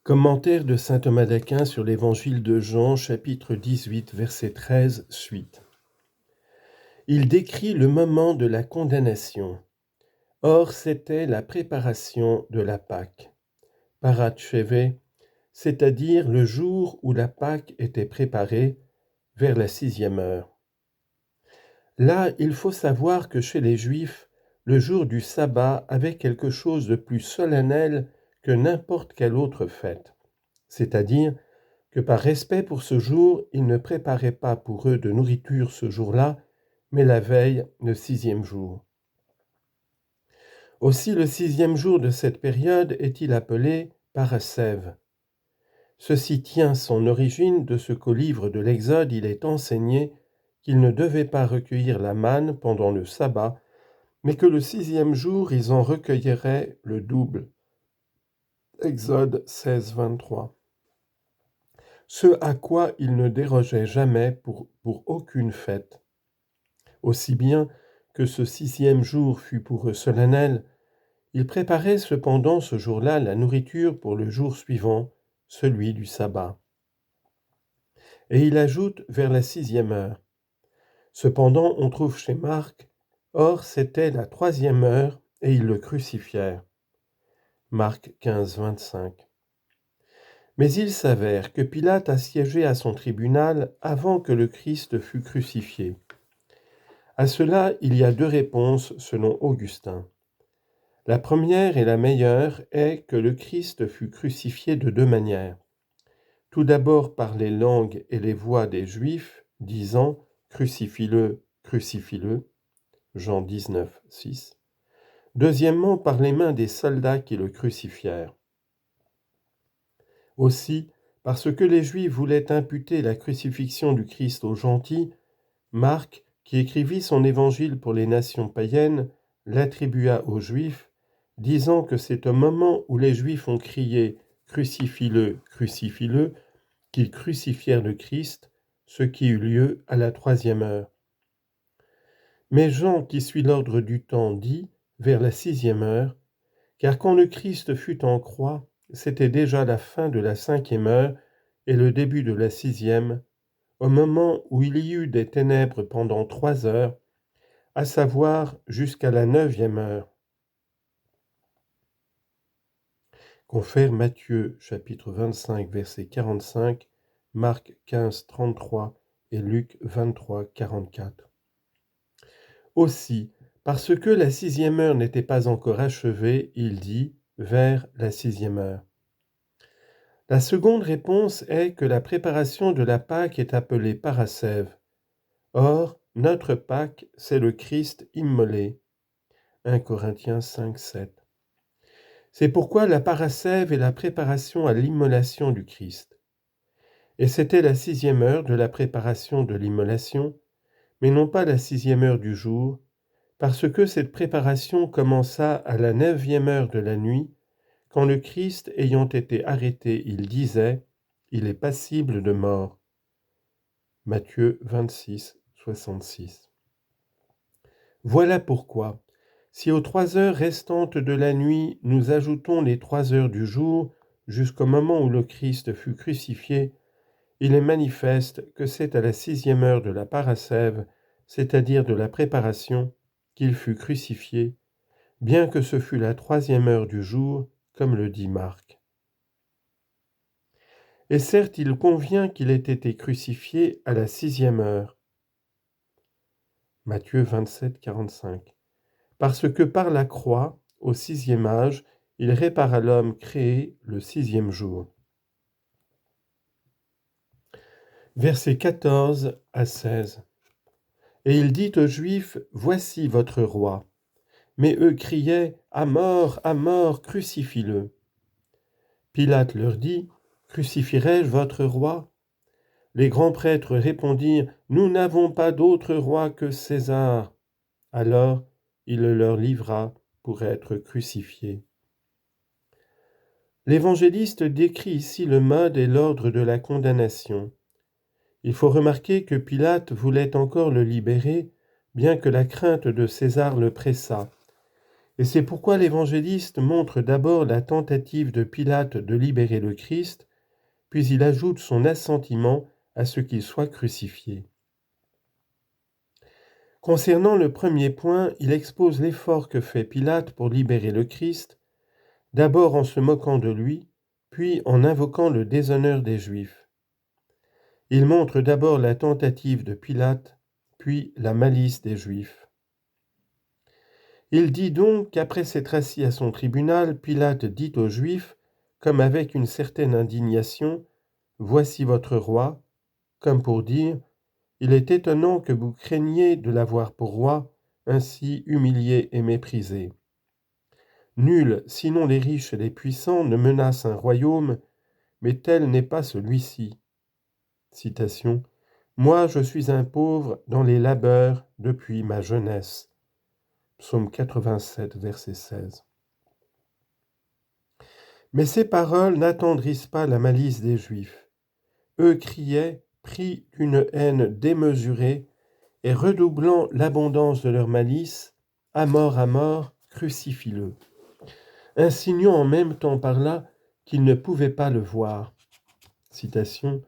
Commentaire de saint Thomas d'Aquin sur l'Évangile de Jean, chapitre 18, verset 13, suite. Il décrit le moment de la condamnation. Or, c'était la préparation de la Pâque. Paracheve, c'est-à-dire le jour où la Pâque était préparée, vers la 6e heure. Là, il faut savoir que chez les Juifs, le jour du sabbat avait quelque chose de plus solennel que n'importe quelle autre fête. C'est-à-dire que par respect pour ce jour, ils ne préparaient pas pour eux de nourriture ce jour-là, mais la veille, le 6e jour. Aussi le 6e jour de cette période est-il appelé Parascève. Ceci tient son origine de ce qu'au livre de l'Exode il est enseigné qu'ils ne devaient pas recueillir la manne pendant le sabbat, mais que le 6e jour ils en recueilleraient le double. Exode 16, 23. Ce à quoi il ne dérogeait jamais pour aucune fête. Aussi bien que ce 6e jour fut pour eux solennel, ils préparaient cependant ce jour-là la nourriture pour le jour suivant, celui du sabbat. Et il ajoute vers la 6e heure. Cependant, on trouve chez Marc, or c'était la 3e heure et ils le crucifièrent. Marc 15, 25. Mais il s'avère que Pilate a siégé à son tribunal avant que le Christ fût crucifié. À cela, il y a deux réponses selon Augustin. La première et la meilleure est que le Christ fut crucifié de deux manières. Tout d'abord par les langues et les voix des Juifs, disant « Crucifie-le, crucifie-le » Jean 19, 6. Deuxièmement par les mains des soldats qui le crucifièrent. Aussi, parce que les Juifs voulaient imputer la crucifixion du Christ aux gentils, Marc, qui écrivit son évangile pour les nations païennes, l'attribua aux Juifs, disant que c'est au moment où les Juifs ont crié « Crucifie-le, crucifie-le » qu'ils crucifièrent le Christ, ce qui eut lieu à la 3e heure. Mais Jean, qui suit l'ordre du temps, dit, vers la 6e heure, car quand le Christ fut en croix, c'était déjà la fin de la 5e heure et le début de la 6e, au moment où il y eut des ténèbres pendant 3 heures, à savoir jusqu'à la 9e heure. Confère Matthieu, chapitre 25, verset 45, Marc 15, 33 et Luc 23, 44. Aussi, parce que la 6e heure n'était pas encore achevée, il dit « vers la 6e heure ». La seconde réponse est que la préparation de la Pâque est appelée Parascève. Or, notre Pâque, c'est le Christ immolé. 1 Corinthiens 5, 7. C'est pourquoi la Parascève est la préparation à l'immolation du Christ. Et c'était la 6e heure de la préparation de l'immolation, mais non pas la 6e heure du jour, parce que cette préparation commença à la 9e heure de la nuit, quand le Christ ayant été arrêté, il disait « Il est passible de mort ». Matthieu 26, 66. Voilà pourquoi, si aux 3 heures restantes de la nuit, nous ajoutons les 3 heures du jour, jusqu'au moment où le Christ fut crucifié, il est manifeste que c'est à la 6e heure de la Parascève, c'est-à-dire de la préparation, qu'il fut crucifié, bien que ce fût la 3e heure du jour, comme le dit Marc. Et certes, il convient qu'il ait été crucifié à la 6e heure. Matthieu 27, 45. Parce que par la croix, au 6e âge, il répara l'homme créé le 6e jour. Versets 14 à 16. Et il dit aux Juifs, « Voici votre roi. » Mais eux criaient, « À mort, crucifie-le. » Pilate leur dit, « Crucifierai-je votre roi ?» Les grands prêtres répondirent, « Nous n'avons pas d'autre roi que César. » Alors il le leur livra pour être crucifié. L'évangéliste décrit ici le mode et l'ordre de la condamnation. Il faut remarquer que Pilate voulait encore le libérer, bien que la crainte de César le pressât. Et c'est pourquoi l'évangéliste montre d'abord la tentative de Pilate de libérer le Christ, puis il ajoute son assentiment à ce qu'il soit crucifié. Concernant le premier point, il expose l'effort que fait Pilate pour libérer le Christ, d'abord en se moquant de lui, puis en invoquant le déshonneur des Juifs. Il montre d'abord la tentative de Pilate, puis la malice des Juifs. Il dit donc qu'après s'être assis à son tribunal, Pilate dit aux Juifs, comme avec une certaine indignation, « Voici votre roi », comme pour dire, « Il est étonnant que vous craigniez de l'avoir pour roi, ainsi humilié et méprisé. Nul, sinon les riches et les puissants, ne menace un royaume, mais tel n'est pas celui-ci. » Citation. « Moi, je suis un pauvre dans les labeurs depuis ma jeunesse. » Psaume 87, verset 16. Mais ces paroles n'attendrissent pas la malice des Juifs. Eux criaient, pris d'une haine démesurée, et redoublant l'abondance de leur malice, à mort, crucifie-le, insinuant en même temps par là qu'ils ne pouvaient pas le voir. Citation.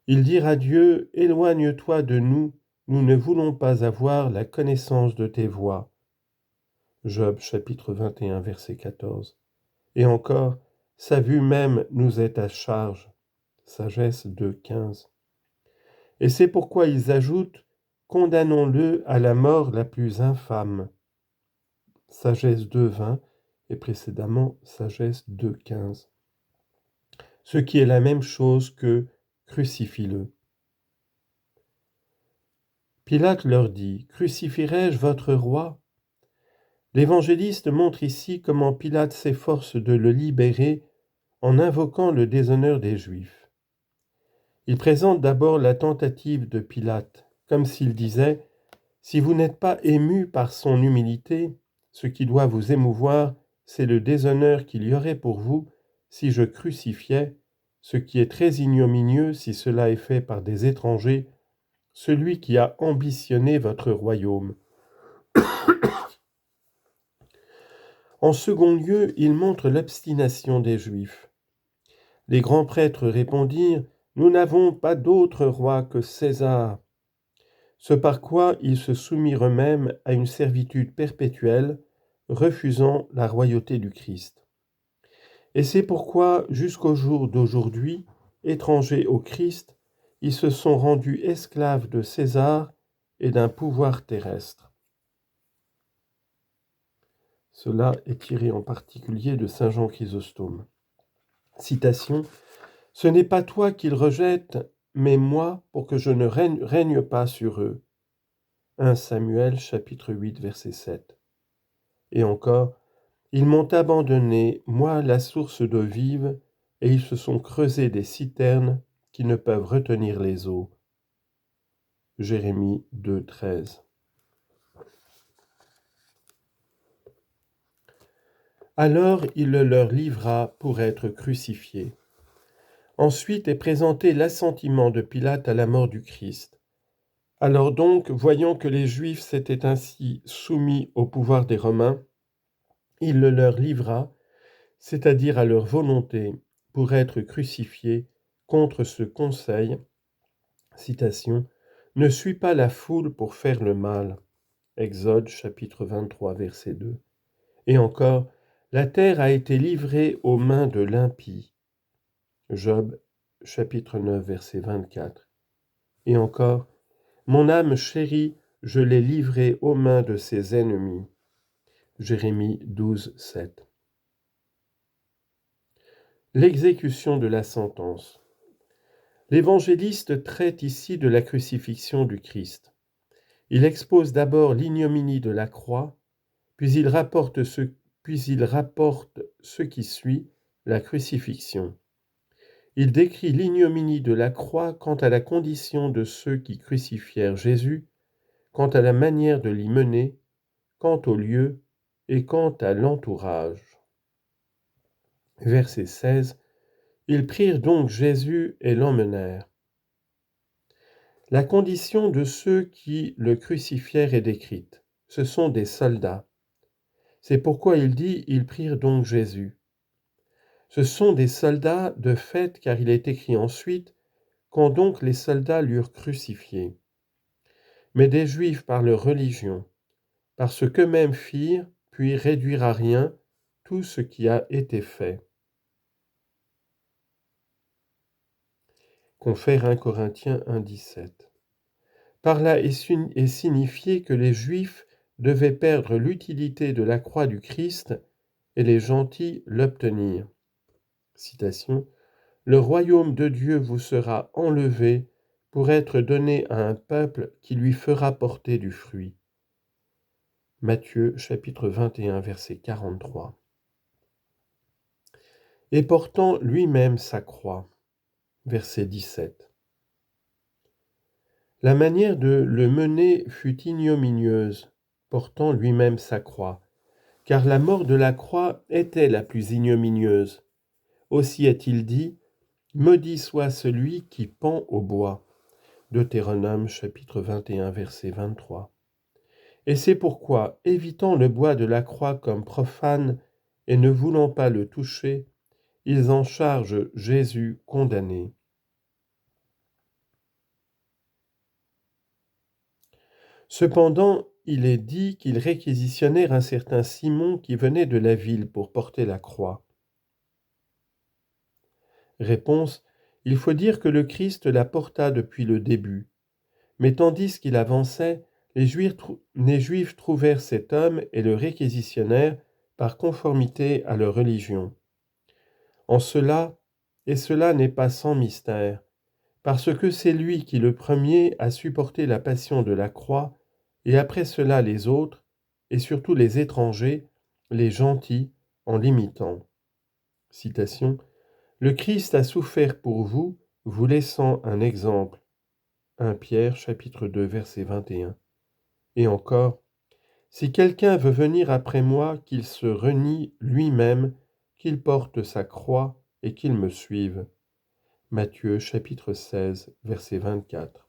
Ils dirent à Dieu, éloigne-toi de nous, nous ne voulons pas avoir la connaissance de tes voies. Job chapitre 21, verset 14. Et encore, sa vue même nous est à charge. Sagesse 2.15. Et c'est pourquoi ils ajoutent, condamnons-le à la mort la plus infâme. Sagesse 2.20 et précédemment Sagesse 2.15. Ce qui est la même chose que crucifie-le. Pilate leur dit, crucifierai-je votre roi ? L'évangéliste montre ici comment Pilate s'efforce de le libérer en invoquant le déshonneur des Juifs. Il présente d'abord la tentative de Pilate, comme s'il disait « Si vous n'êtes pas ému par son humilité, ce qui doit vous émouvoir, c'est le déshonneur qu'il y aurait pour vous si je crucifiais, ce qui est très ignominieux si cela est fait par des étrangers, celui qui a ambitionné votre royaume. » En second lieu, il montre l'obstination des Juifs. Les grands prêtres répondirent « Nous n'avons pas d'autre roi que César. » Ce par quoi ils se soumirent eux-mêmes à une servitude perpétuelle, refusant la royauté du Christ. Et c'est pourquoi, jusqu'au jour d'aujourd'hui, étrangers au Christ, ils se sont rendus esclaves de César et d'un pouvoir terrestre. Cela est tiré en particulier de saint Jean Chrysostome. Citation. « Ce n'est pas toi qu'ils rejettent, mais moi, pour que je ne règne pas sur eux. » 1 Samuel, chapitre 8, verset 7. Et encore, « Ils m'ont abandonné, moi la source d'eau vive, et ils se sont creusés des citernes qui ne peuvent retenir les eaux. » Jérémie 2, 13. Alors il le leur livra pour être crucifié. Ensuite est présenté l'assentiment de Pilate à la mort du Christ. Alors donc, voyant que les Juifs s'étaient ainsi soumis au pouvoir des Romains, il le leur livra, c'est-à-dire à leur volonté, pour être crucifié contre ce conseil. Citation. « Ne suis pas la foule pour faire le mal. » Exode chapitre 23, verset 2. Et encore, « La terre a été livrée aux mains de l'impie. » Job chapitre 9, verset 24. Et encore, « Mon âme chérie, je l'ai livrée aux mains de ses ennemis. » Jérémie 12, 7. L'exécution de la sentence. L'évangéliste traite ici de la crucifixion du Christ. Il expose d'abord l'ignominie de la croix, puis il rapporte ce qui suit, la crucifixion. Il décrit l'ignominie de la croix quant à la condition de ceux qui crucifièrent Jésus, quant à la manière de l'y mener, quant au lieu et quant à l'entourage. Verset 16. Ils prirent donc Jésus et l'emmenèrent. La condition de ceux qui le crucifièrent est décrite. Ce sont des soldats. C'est pourquoi il dit: Ils prirent donc Jésus. Ce sont des soldats de fait, car il est écrit ensuite: Quand donc les soldats l'eurent crucifié. Mais des Juifs par leur religion, par ce qu'eux-mêmes firent, puis réduire à rien tout ce qui a été fait. Confère 1 Corinthiens 1,17. Par là est signifié que les Juifs devaient perdre l'utilité de la croix du Christ et les gentils l'obtenir. Citation: Le royaume de Dieu vous sera enlevé pour être donné à un peuple qui lui fera porter du fruit. Matthieu chapitre 21 verset 43. Et portant lui-même sa croix. Verset 17. La manière de le mener fut ignominieuse, portant lui-même sa croix, car la mort de la croix était la plus ignominieuse. Aussi est-il dit: Maudit soit celui qui pend au bois. Deutéronome chapitre 21 verset 23. Et c'est pourquoi, évitant le bois de la croix comme profane et ne voulant pas le toucher, ils en chargent Jésus condamné. Cependant, il est dit qu'ils réquisitionnèrent un certain Simon qui venait de la ville pour porter la croix. Réponse: il faut dire que le Christ la porta depuis le début. Mais tandis qu'il avançait, les Juifs trouvèrent cet homme et le réquisitionnèrent par conformité à leur religion. En cela, et cela n'est pas sans mystère, parce que c'est lui qui le premier a supporté la passion de la croix, et après cela les autres, et surtout les étrangers, les gentils, en l'imitant. Citation: Le Christ a souffert pour vous, vous laissant un exemple. 1 Pierre chapitre 2 verset 21. Et encore: Si quelqu'un veut venir après moi, qu'il se renie lui-même, qu'il porte sa croix et qu'il me suive. Matthieu chapitre 16 verset 24.